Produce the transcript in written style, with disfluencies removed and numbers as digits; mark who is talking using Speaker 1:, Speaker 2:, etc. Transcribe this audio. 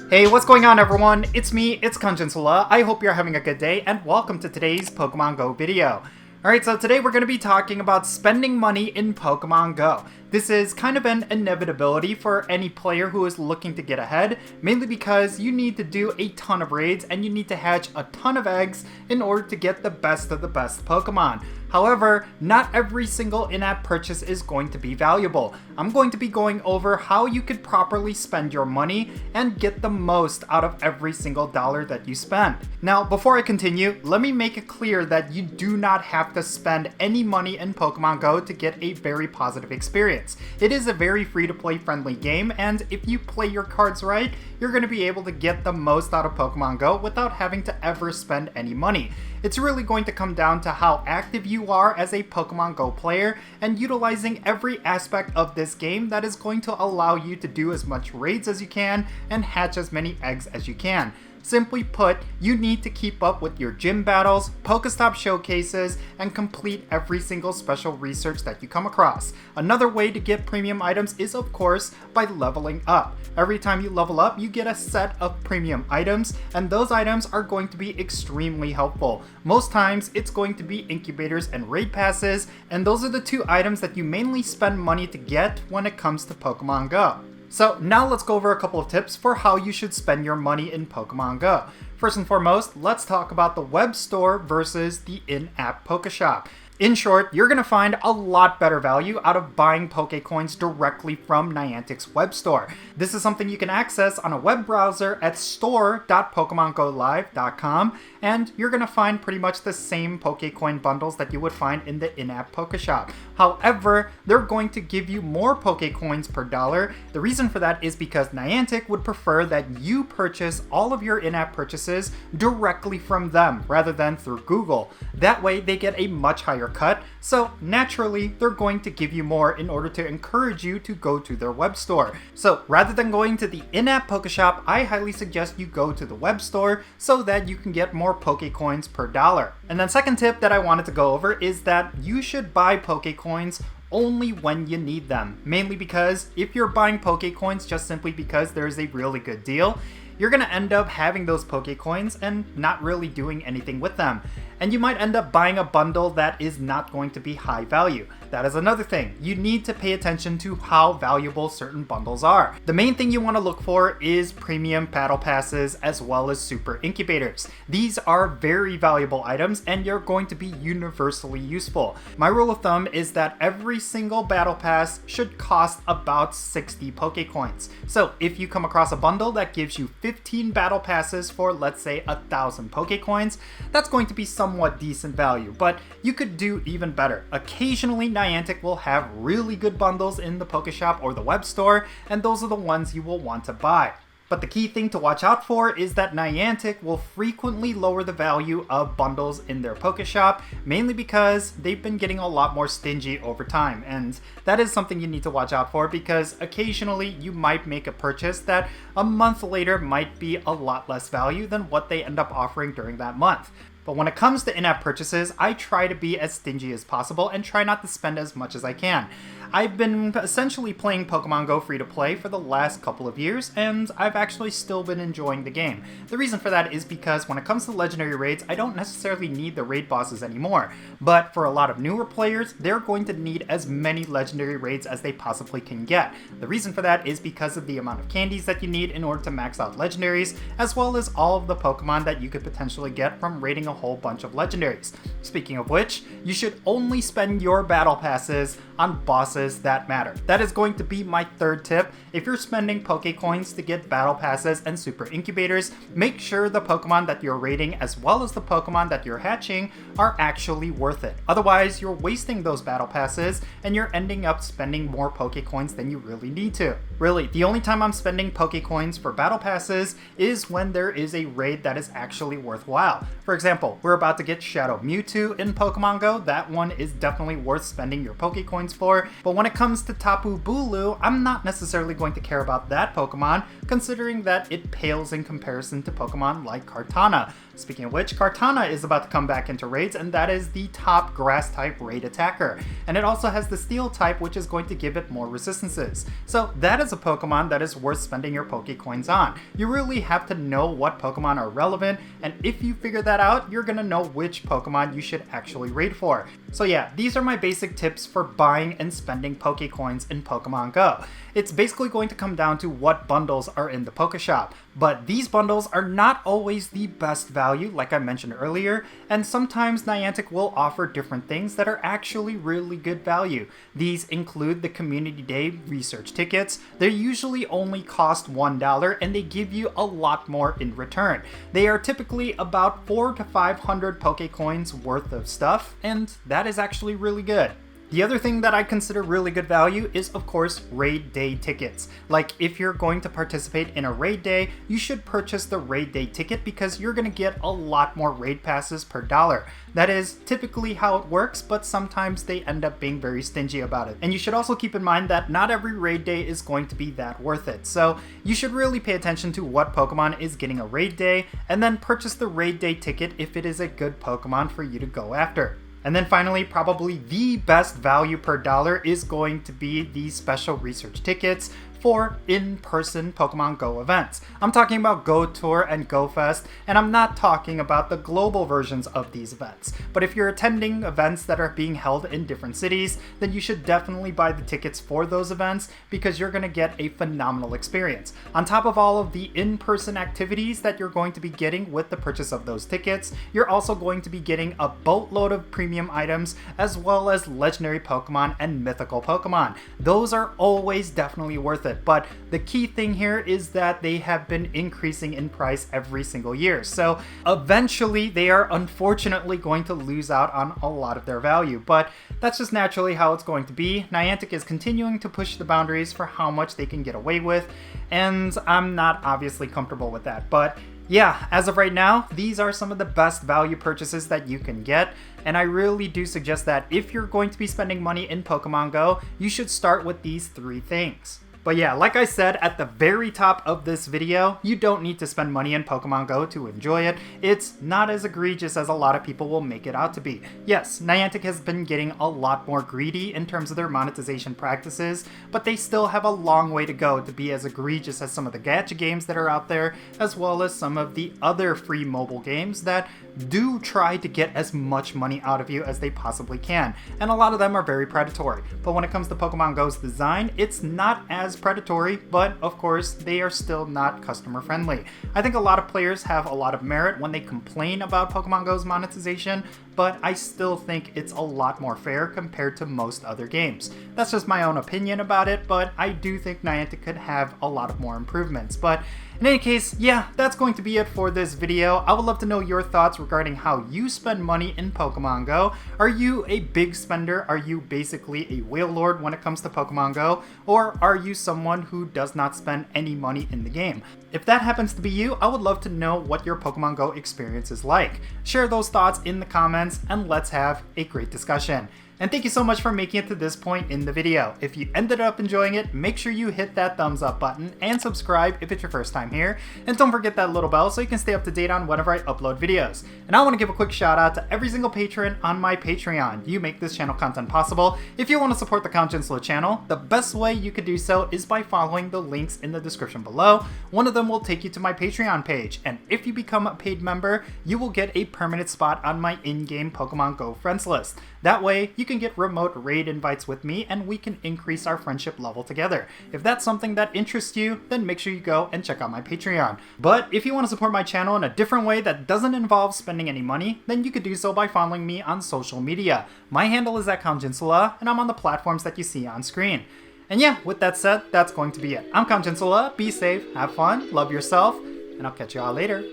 Speaker 1: Hey, what's going on everyone? It's me, it's Jinsula. I hope you're having a good day and welcome to today's Pokemon Go video. Alright, so today we're going to be talking about spending money in Pokemon Go. This is kind of an inevitability for any player who is looking to get ahead, mainly because you need to do a ton of raids and you need to hatch a ton of eggs in order to get the best of the best Pokemon. However, not every single in-app purchase is going to be valuable. I'm going to be going over how you could properly spend your money and get the most out of every single dollar that you spend. Now, before I continue, let me make it clear that you do not have to spend any money in Pokemon Go to get a very positive experience. It is a very free-to-play friendly game, and if you play your cards right, you're going to be able to get the most out of Pokemon Go without having to ever spend any money. It's really going to come down to how active you are as a Pokemon Go player and utilizing every aspect of this game that is going to allow you to do as much raids as you can and hatch as many eggs as you can. Simply put, you need to keep up with your gym battles, Pokestop showcases, and complete every single special research that you come across. Another way to get premium items is, of course, by leveling up. Every time you level up, you get a set of premium items, and those items are going to be extremely helpful. Most times, it's going to be incubators and raid passes, and those are the two items that you mainly spend money to get when it comes to Pokemon Go. So now let's go over a couple of tips for how you should spend your money in Pokemon Go. First and foremost, let's talk about the web store versus the in-app Pokeshop. In short, you're going to find a lot better value out of buying Pokecoins directly from Niantic's web store. This is something you can access on a web browser at store.pokemongolive.com, and you're going to find pretty much the same Pokecoin bundles that you would find in the in-app Pokeshop. However, they're going to give you more Pokecoins per dollar. The reason for that is because Niantic would prefer that you purchase all of your in-app purchases directly from them rather than through Google. That way, they get a much higher cut, so naturally they're going to give you more in order to encourage you to go to their web store. So rather than going to the in-app Pokeshop, I highly suggest you go to the web store so that you can get more Pokecoins per dollar. And then second tip that I wanted to go over is that you should buy Pokecoins only when you need them. Mainly because if you're buying Pokecoins just simply because there's a really good deal, you're going to end up having those Pokecoins and not really doing anything with them. And you might end up buying a bundle that is not going to be high value. That is another thing. You need to pay attention to how valuable certain bundles are. The main thing you want to look for is premium battle passes as well as super incubators. These are very valuable items and you're going to be universally useful. My rule of thumb is that every single battle pass should cost about 60 Pokecoins. So if you come across a bundle that gives you 15 battle passes for, let's say, 1,000 Pokecoins, that's going to be somewhat decent value, but you could do even better. Occasionally, Niantic will have really good bundles in the Pokeshop or the web store, and those are the ones you will want to buy. But the key thing to watch out for is that Niantic will frequently lower the value of bundles in their Pokeshop, mainly because they've been getting a lot more stingy over time, and that is something you need to watch out for because occasionally you might make a purchase that a month later might be a lot less value than what they end up offering during that month. But when it comes to in-app purchases, I try to be as stingy as possible and try not to spend as much as I can. I've been essentially playing Pokemon Go free-to-play for the last couple of years, and I've actually still been enjoying the game. The reason for that is because when it comes to legendary raids, I don't necessarily need the raid bosses anymore. But for a lot of newer players, they're going to need as many legendary raids as they possibly can get. The reason for that is because of the amount of candies that you need in order to max out legendaries, as well as all of the Pokemon that you could potentially get from raiding a whole bunch of legendaries. Speaking of which, you should only spend your battle passes on bosses that matter. That is going to be my third tip. If you're spending Pokecoins to get battle passes and super incubators, make sure the Pokemon that you're raiding as well as the Pokemon that you're hatching are actually worth it. Otherwise, you're wasting those battle passes and you're ending up spending more Pokecoins than you really need to. Really, the only time I'm spending Pokecoins for battle passes is when there is a raid that is actually worthwhile. For example, we're about to get Shadow Mewtwo in Pokemon Go. That one is definitely worth spending your Pokecoins coins for. But when it comes to Tapu Bulu, I'm not necessarily going to care about that Pokemon, considering that it pales in comparison to Pokemon like Kartana. Speaking of which, Kartana is about to come back into raids, and that is the top grass type raid attacker. And it also has the steel type, which is going to give it more resistances. So that is a Pokemon that is worth spending your Pokecoins on. You really have to know what Pokemon are relevant, and if you figure that out, you're gonna know which Pokemon you should actually raid for. So yeah, these are my basic tips for buying and spending Pokecoins in Pokemon Go. It's basically going to come down to what bundles are in the Pokeshop, but these bundles are not always the best value, like I mentioned earlier, and sometimes Niantic will offer different things that are actually really good value. These include the Community Day research tickets. They usually only cost $1 and they give you a lot more in return. They are typically about 400 to 500 Pokecoins worth of stuff, and that is actually really good. The other thing that I consider really good value is, of course, raid day tickets. Like, if you're going to participate in a raid day, you should purchase the raid day ticket because you're going to get a lot more raid passes per dollar. That is typically how it works, but sometimes they end up being very stingy about it. And you should also keep in mind that not every raid day is going to be that worth it. So you should really pay attention to what Pokemon is getting a raid day, and then purchase the raid day ticket if it is a good Pokemon for you to go after. And then finally, probably the best value per dollar is going to be the special research tickets for in-person Pokemon Go events. I'm talking about Go Tour and Go Fest, and I'm not talking about the global versions of these events. But if you're attending events that are being held in different cities, then you should definitely buy the tickets for those events because you're going to get a phenomenal experience. On top of all of the in-person activities that you're going to be getting with the purchase of those tickets, you're also going to be getting a boatload of premium items as well as legendary Pokemon and mythical Pokemon. Those are always definitely worth it. But the key thing here is that they have been increasing in price every single year. So eventually they are unfortunately going to lose out on a lot of their value, but that's just naturally how it's going to be. Niantic is continuing to push the boundaries for how much they can get away with, and I'm not obviously comfortable with that. But yeah, as of right now, these are some of the best value purchases that you can get, and I really do suggest that if you're going to be spending money in Pokemon Go, you should start with these 3 things. But yeah, like I said at the very top of this video, you don't need to spend money in Pokemon Go to enjoy it. It's not as egregious as a lot of people will make it out to be. Yes, Niantic has been getting a lot more greedy in terms of their monetization practices, but they still have a long way to go to be as egregious as some of the gacha games that are out there, as well as some of the other free mobile games that do try to get as much money out of you as they possibly can. And a lot of them are very predatory. But when it comes to Pokemon Go's design, it's not as predatory, but of course they are still not customer friendly. I think a lot of players have a lot of merit when they complain about Pokemon Go's monetization, but I still think it's a lot more fair compared to most other games. That's just my own opinion about it, but I do think Niantic could have a lot of more improvements. But in any case, yeah, that's going to be it for this video. I would love to know your thoughts regarding how you spend money in Pokemon Go. Are you a big spender? Are you basically a whale lord when it comes to Pokemon Go? Or are you someone who does not spend any money in the game? If that happens to be you, I would love to know what your Pokemon Go experience is like. Share those thoughts in the comments and let's have a great discussion. And thank you so much for making it to this point in the video. If you ended up enjoying it, make sure you hit that thumbs up button and subscribe if it's your first time here. And don't forget that little bell so you can stay up to date on whenever I upload videos. And I want to give a quick shout out to every single patron on my Patreon. You make this channel content possible. If you want to support the Jinsula channel, the best way you could do so is by following the links in the description below. One of them will take you to my Patreon page. And if you become a paid member, you will get a permanent spot on my in-game Pokemon Go friends list. That way, you can get remote raid invites with me and we can increase our friendship level together. If that's something that interests you, then make sure you go and check out my Patreon. But if you want to support my channel in a different way that doesn't involve spending any money, then you could do so by following me on social media. My handle is @Jinsula and I'm on the platforms that you see on screen. And yeah, with that said, that's going to be it. I'm Jinsula. Be safe, have fun, love yourself, and I'll catch you all later.